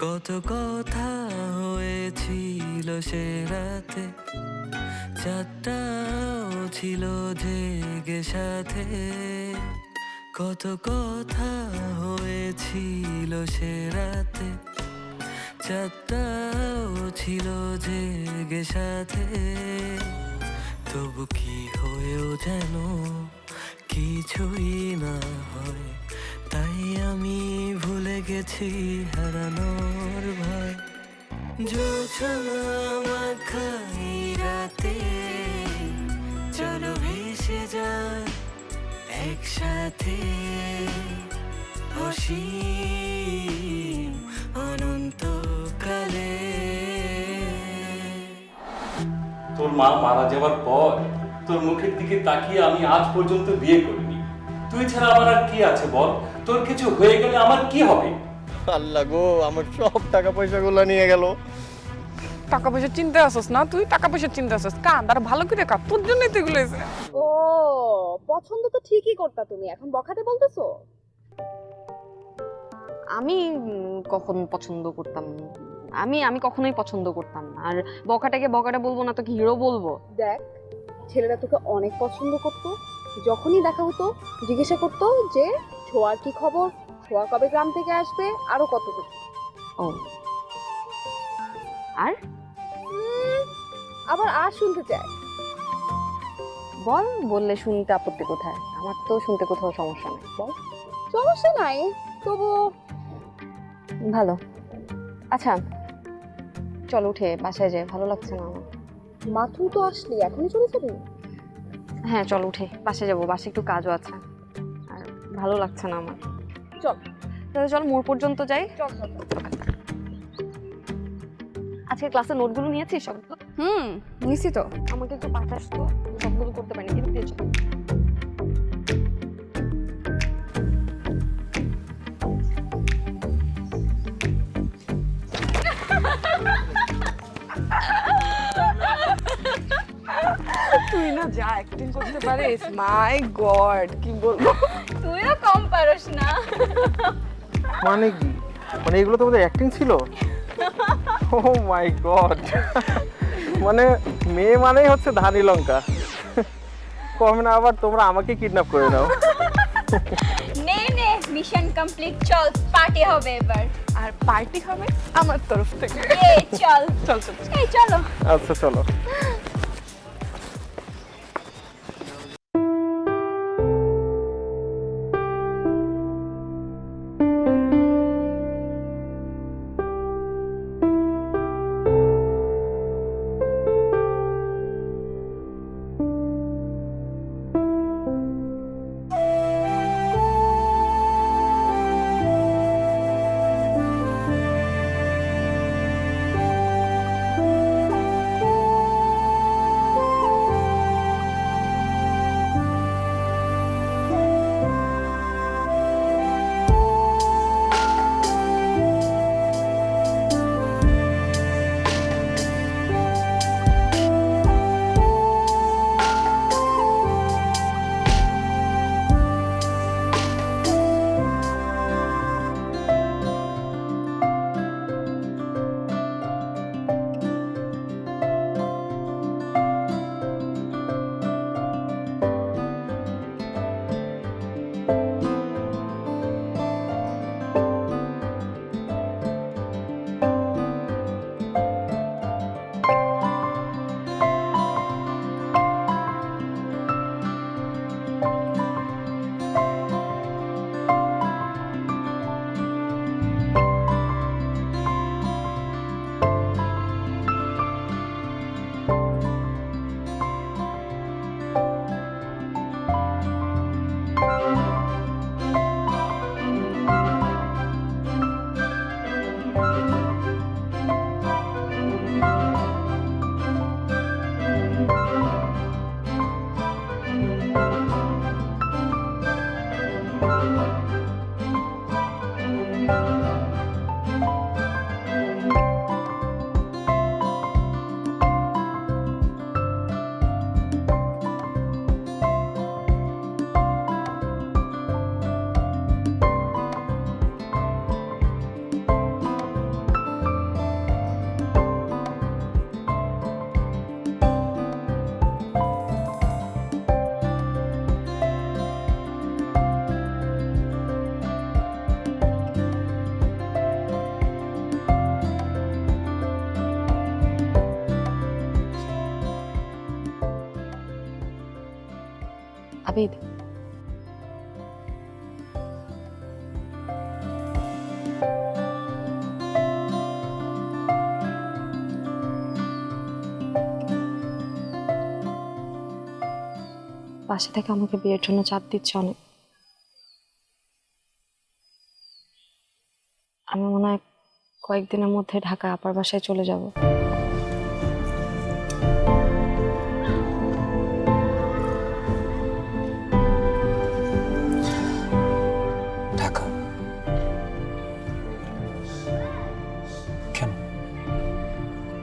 কত কথা হয়েছিল সে রাতে, চাঁদটাও ছিল জেগে সাথে। কত কথা হয়েছিল সে রাতে, চাঁদটাও ছিল জেগে সাথে। তবু কি হয়েও যেন কিছুই না হয়, তাই আমি ভুলে গেছি হারানোর ভয়। জোছনা মাখাই রাতে, চলো ভেসে যায় একসাথে, অসীম অনন্তকালে। তোর মা মারা যাওয়ার পর তোর মুখের দিকে তাকিয়ে আমি আজ পর্যন্ত বিয়ে করিনি। তুই ছাড়া আমার আর কি আছে বল? তোর কিছু হয়ে গেলে আমার কি হবে? আল্লাহ গো, আমার সব টাকা পয়সাগুলো নিয়ে গেল। টাকা পয়সা চিন্তা আসছ না? তুই টাকা পয়সা চিন্তা আসছ? কাঁদ আর ভালো করে কাঁদ, তোর জন্যই তো এগুলো হয়েছে। ও পছন্দ তো ঠিকই করতা তুমি, এখন বখাতে বলতেছো? আমি কখন পছন্দ করতাম? আমি কখনোই পছন্দ করতাম না। আর বকাটাকে বকাটা বলবো না, তোকে হিরো বলবো? দেখ, ছেলেরা তোকে অনেক পছন্দ করতো। যখনই দেখা হতো জিজ্ঞাসা করতো যে ছোঁয়ার কি খবর, ছোঁয়া কবে গ্রাম থেকে আসবে, আরো কত কিছু। ও, আর আবার আর শুনতে চায়। বল, বললে শুনতে আপত্তি কোথায়? আমার তো শুনতে কোথাও সমস্যা নেই, বল। সমস্যা নাই, তবু ভালো। আচ্ছা চল উঠে বাসায় যাই, ভালো লাগছে না আমার। মাথুন তো আসলি, এখনই চলে যাবি? হ্যাঁ চল উঠে বাসায় যাবো, বাসায় একটু কাজও আছে, আর ভালো লাগছে না আমার। চল তাহলে চল মোড় পর্যন্ত যাই। চল চল চল। আজকে ক্লাসের নোটগুলো নিয়েছিস সবগুলো? নিশ্চিত। আমাকে একটু পাঠাস তো, সবগুলো করতে পারিনি, কিন্তু পেয়েছো? তুই না যা অ্যাক্টিং করতে পারিস, মাই গড, কি বলবো। তুইও কম পারস না। মানে কি? মানে এগুলো তোমাদের অ্যাক্টিং ছিল? ও মাই গড, মানে মেয়ে মানেই হচ্ছে ধানি লঙ্কা। কম না আবার তোমরা আমাকে কিডন্যাপ করে নাও। নে নে, মিশন কমপ্লিট, চল পার্টি হবে এবার। আর পার্টি হবে আমার তরফ থেকে। এই চল চল চল। এই চলো। আচ্ছা চলো। আবিদ, বাসা থেকে আমাকে বিয়ের জন্য চাপ দিচ্ছে অনেক। আমি মনে হয় কয়েকদিনের মধ্যে ঢাকা আপার বাসায় চলে যাব। ঢাকা? কেন?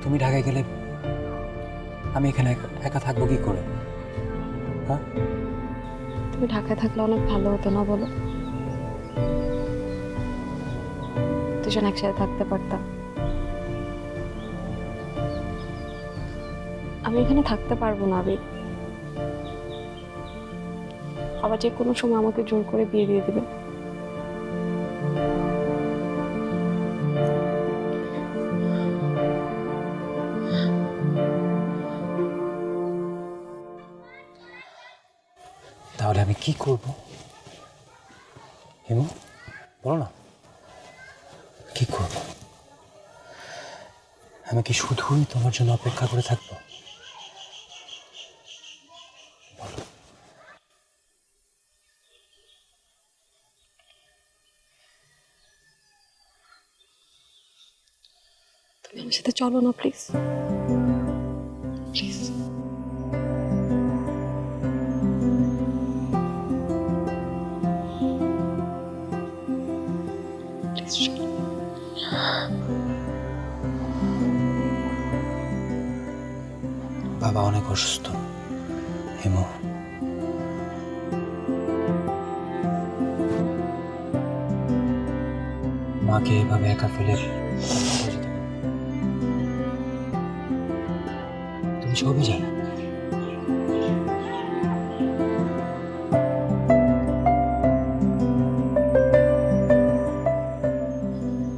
তুমি ঢাকায় গেলে আমি এখানে একা থাকবো কি করে? হ্যাঁ, তুমি ঢাকায় থাকলে অনেক ভালো হতো না বলো? দুজন একসাথে থাকতে পারতাম। আমি এখানে থাকতে পারবো না আবির। আবার যে কোনো সময় আমাকে জোর করে বিয়ে দিয়ে দিবে। তাহলে আমি কি করব? হেমু, বলো না, কি করব? আমি কি শুধুই তোমার জন্য অপেক্ষা করে থাকবো? তুমি আমার সাথে চলো না প্লিজ, প্লিজ। বাবা অনেক অসুস্থ হেমু। মাকে এভাবে একা ফেলে তুমি সবই জানো।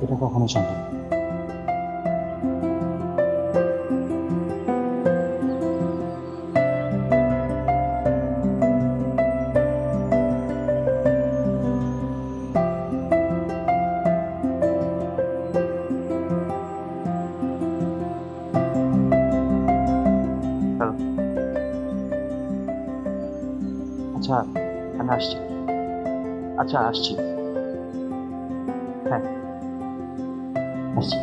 এটা কখনো সম্ভব না। আচ্ছা আমি আসছি। আচ্ছা আসছি, হ্যাঁ আসছি।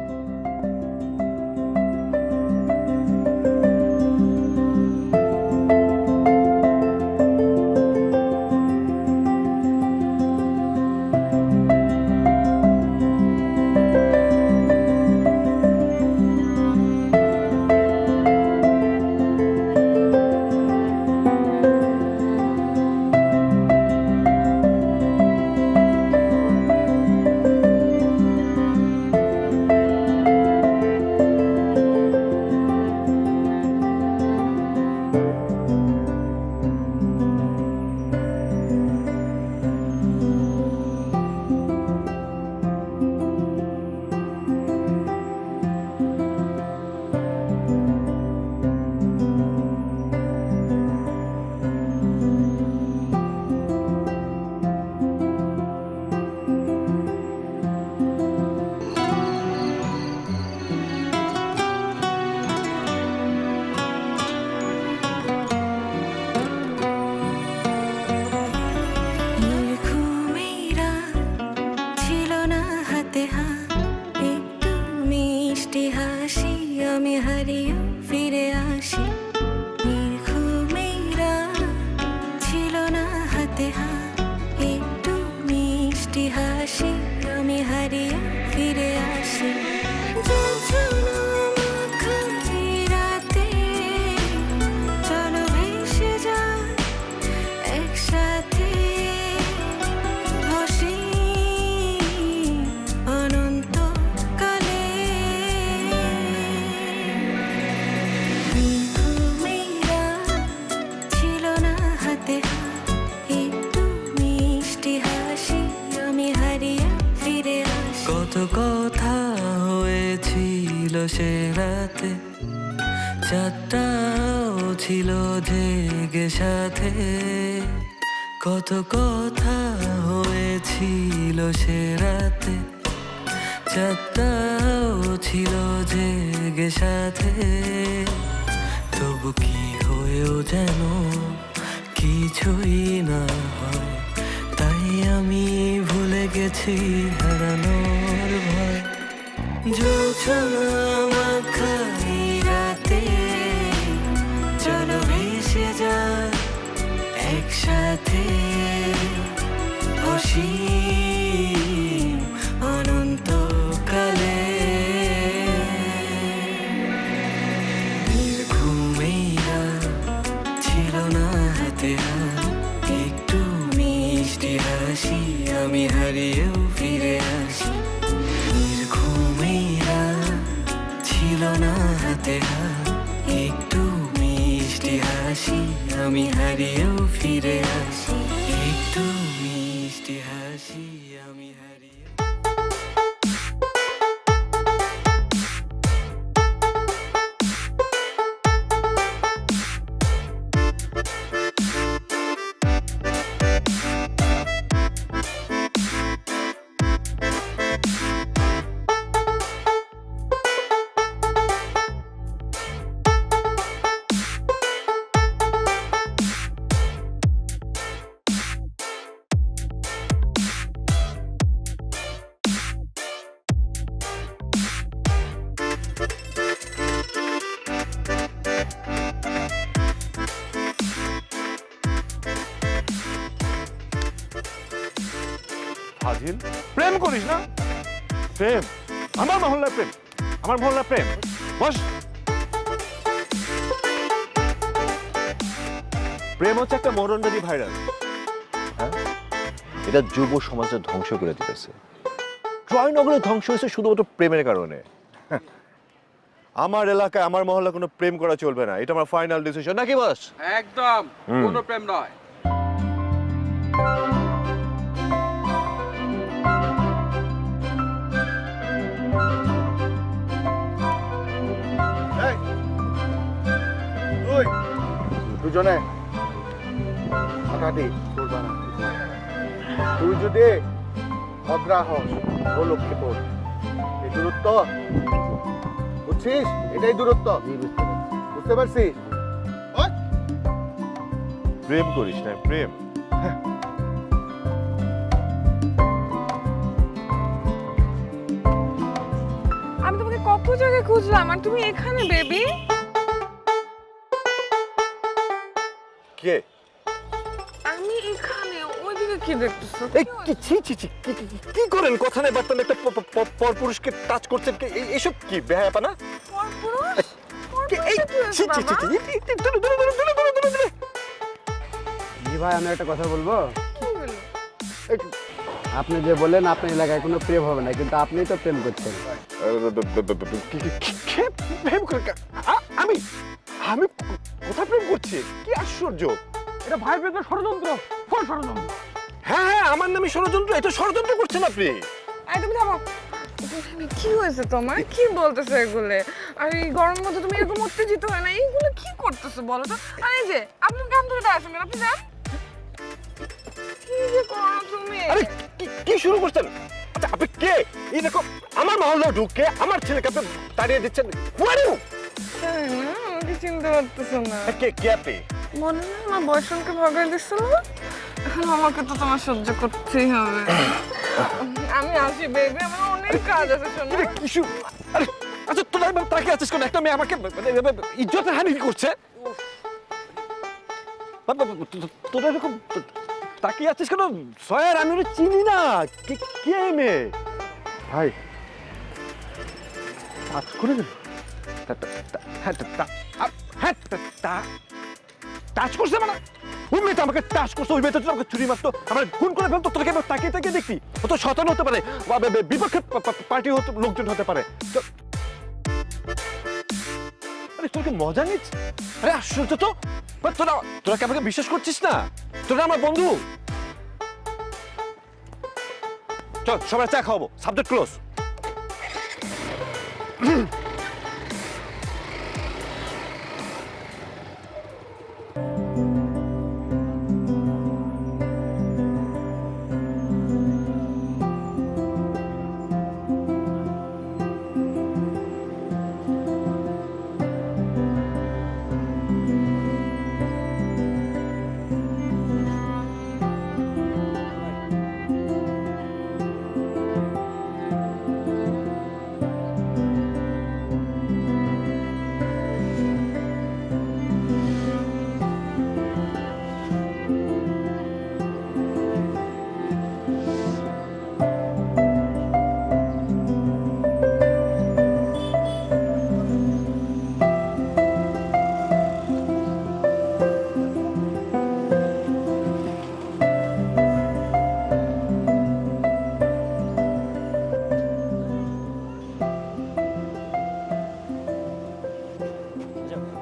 আমি হারিয়ে ফিরে আসি, ঘুমেরা ছিল না হাতে হাত, একটু মিষ্টি হাসি আমি হারিয়ে ফিরে আসি। যোজনা মাখা রাতে চলো ভেসে যাই একসাথে, হাসি অনন্ত কালে। ঘুমেরা ছিল না হাতে হাত, একটু মিষ্টি হাসি আমি হারিয়ে ফিরে আসি। কত কথা হয়েছিল সে রাতে, চাঁদটাও ছিল জেগে সাথে। কত কথা হয়েছিল সে রাতে, চাঁদটাও ছিল জেগে সাথে, তবু কি হয়েও যেন কিছুই না হয়, তাই আমি ভুলে গেছি হারানোর ভয়। জোছনা মাখাই রাতে চলো ভেসে যায় একসাথে, অসীম অনন্তকালে। ঘুমেইরা ছিল না হাতে হাত, একটু মিষ্টি হাসি আমি হারিয়েও ফিরে আসি। ঘুমেইরা ছিল না হাতে হাত, একটু মিষ্টি হাসি আমি হারিয়েও ফিরে আসি, একটু মিষ্টি হাসি আমি হারিয়ে। ফাজিল, প্রেম করিস না? প্রেম? আমার মহল্লার প্রেম? আমার মহল্লার প্রেম? বস। প্রেম হচ্ছে একটা মরণবাদী ভাইরাস, হ্যাঁ? এটা যুব সমাজের ধ্বংস করে দিতেছে। জয়নগরে ধ্বংস হয়েছে শুধুমাত্র প্রেমের কারণে। আমার এলাকায় আমার মহল্লা কোনো প্রেম করা চলবে না, এটা আমার ফাইনাল ডিসিশন, নাকি বস? একদম কোনো প্রেম নয়। দুজনে হাঁটাহাঁটি করবা না। তুই যদি ভদ্রা হস ও লক্ষ্মীপুর, এই দূরত্ব বুঝছিস? এটাই দূরত্ব, বুঝতে পারছিস? প্রেম করিস না? প্রেম? আমি তোমাকে কত জায়গায় খুঁজলাম আর তুমি এখানে বেবি। কে? আমি এখানে, ওইদিকে কি দেখতেছো? এই কি করেন? কথা নেই বার্তা নেই, একটা পরপুরুষকে টাচ করছেন, এইসব কি বেহায়াপনা? জি ভাই, আমি একটা কথা বলবো। আপনি যে বললেন আপনার এলাকায় কোনো প্রেম হবে না, কিন্তু আপনিই তো প্রেম করছেন। প্রেম করে? আমি আমি কোথায় প্রেম করছি? কি আশ্চর্য! এটা ভাই প্রেমের ষড়যন্ত্র, ষড়যন্ত্র। হ্যাঁ হ্যাঁ, আমার নামে ষড়যন্ত্র। এটা ষড়যন্ত্র করছেন আপনি। আরে তুমি থামো। কি হয়েছে তোমার? কি বলতেছো এগুলো? আর এই গরমের মধ্যে তুমি এরকম উত্তেজিত হয় না, এইগুলো কি করতেছো বলো তো? আর এই যে আপনি কাম থেকে আসেন, আপনি যান। কি যে করো তুমি? আরে কি শুরু করছেন? আচ্ছা, আপনি কে? এই দেখো, আমার মহল্লা ঢুকে আমার ছেলেকে আপনি তাড়িয়ে দিচ্ছেন। তাই না? আমাকে চিনতে পারতেছো না? কে আপনি? মনে না আমার বয়ফ্রেন্ডকে ভগাই দিচ্ছিল, এখন আমাকে তো তোমার সহ্য করতেই হবে। আমি আসি বেবি, আমার অনেক কাজ আছে। শোনো কিছু। আরে আচ্ছা, তোরা তাকে আছিস কোন? একটা মেয়ে আমাকে ইজ্জতের হানি করছে। তোরা এরকম তাকিয়ে আছিস কেন? সয়ার, আমি ওরা চিনি না। কে মেয়ে? ভাই কাজ করে দিল। টাচ করছে মানে? ওই মেয়েটা আমাকে টাচ করছে, ওই মেয়েটা আমাকে চুরি মারতো, আমার খুন করে ফেলতো। তোকে তাকিয়ে তাকিয়ে দেখবি? ও তো শয়তান হতে পারে, বিপক্ষে পার্টি লোকজন হতে পারে। আরে তোকে মজা নিচ্ছ? আরে আশ্চর্য তো! তোরা কি আমাকে বিশ্বাস করছিস না? তোরা আমার বন্ধু। চল সবাই চা খাওয়াবো, সাবজেক্ট ক্লোজ।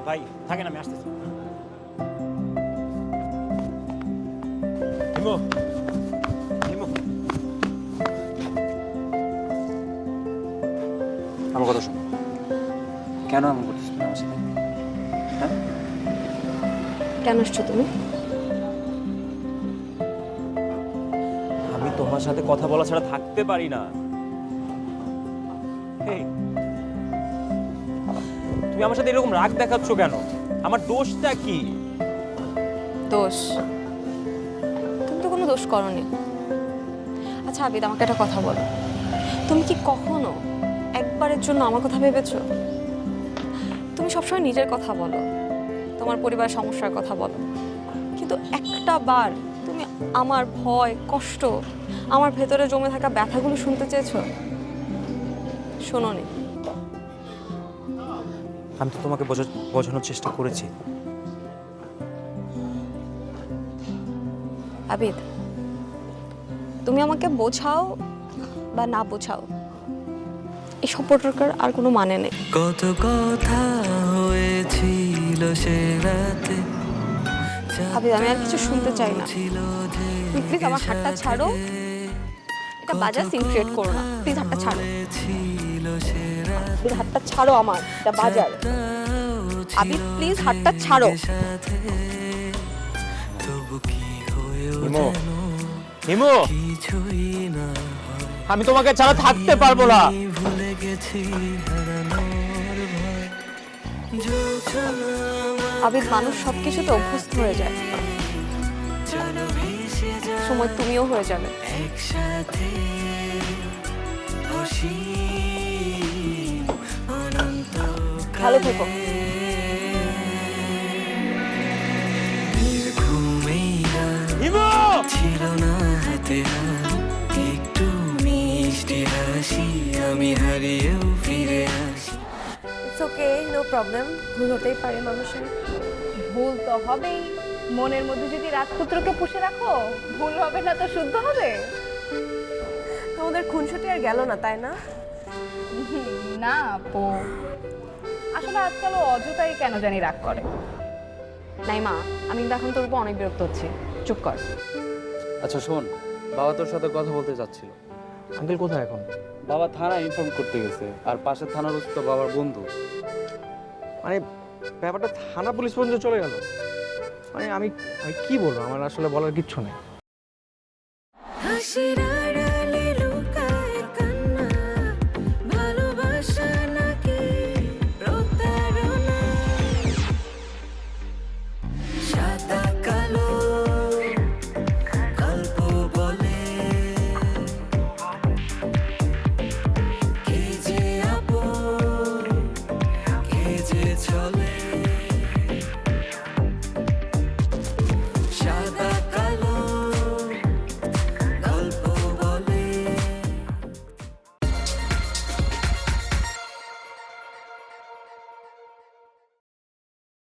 ভাই থাকেন, আমি আসতেছি। হিমু, হিমু, আমার কথা শোনো। কেন এমন করতেছ তুমি আমার সাথে? হ্যাঁ, কেন আসছো তুমি? আমি তোমার সাথে কথা বলা ছাড়া থাকতে পারি না। এই, তুমি আমার সাথে এরকম রাগ দেখাচ্ছ কেন? আমার দোষটা কি? দোষ? তুমি তো কোনো দোষ করনি। আচ্ছা আবিদ, আমাকে একটা কথা বলো, তুমি কি কখনো একবারের জন্য আমার কথা ভেবেছো? তুমি সবসময় নিজের কথা বলো, তোমার পরিবার সমস্যার কথা বলো, কিন্তু একটা বার তুমি আমার ভয়, কষ্ট, আমার ভেতরে জমে থাকা ব্যথাগুলো শুনতে চেয়েছো? শোনোনি। আমি তো তোমাকে বোঝানোর চেষ্টা করেছি। আবিদ, তুমি আমাকে বোঝাও বা না বোঝাও, এই সম্পর্কের আর কোনো মানে নেই। কত কথা হয়েছিল সে রাতে, আবিদ, আমি আর কিছু শুনতে চাই না। তুমি প্লিজ আমার হাতটা ছাড়ো, এটা বাজার সিন ক্রিয়েট করো না, প্লিজ হাতটা ছাড়ো। প্লিজ হাতটা ছাড়ো, আমার এটা বাজার। আবিদ প্লিজ হাতটা ছাড়ো। তবু কি হয়েও হিমু, যেন হিমু, কিছুই না আমি তোমাকে ছাড়া থাকতে পারবো না। আমি ভুলে গেছি হারানোর ভয়। জোছনা আবিদ, মানুষ সবকিছুতে অভ্যস্ত হয়ে যায়, চলো ভেসে যাই সময় তুমিও হয়ে যাবে। একসাথে, অসীম অনন্ত ভালো থেকো। ঘুমেই রাত হিমু, ছিল না হাতে হাত, একটু মিষ্টি হাসি, আমি হারিয়েও ফিরে আসি। It's okay, no problem. ভুল হতেই পারে মানুষের। ভুল তো হবেই। মনের মধ্যে যদি রাজপুত্রকে পুষে রাখো, ভুল হবে না তো শুদ্ধ হবে। তোমাদের খুনসুটি আর গেল না, তাই না? না আপু, আসলে আজকাল ও অযথাই কেন জানি রাগ করে। নাই মা, আমি কিন্তু এখন তোর উপর অনেক বিরক্ত হচ্ছি, চুপ কর। আচ্ছা শোন, বাবা তোর সাথে কথা বলতে চাচ্ছিল। আঙ্কেল কোথায় এখন? বাবা থানা ইনফর্ম করতে গেছে, আর পাশের থানার তো বাবার বন্ধু। মানে ব্যাপারটা থানা পুলিশ পর্যন্ত চলে গেল। মানে আমি আমি কি বলবো, আমার আসলে বলার কিচ্ছু নেই। হাসিরা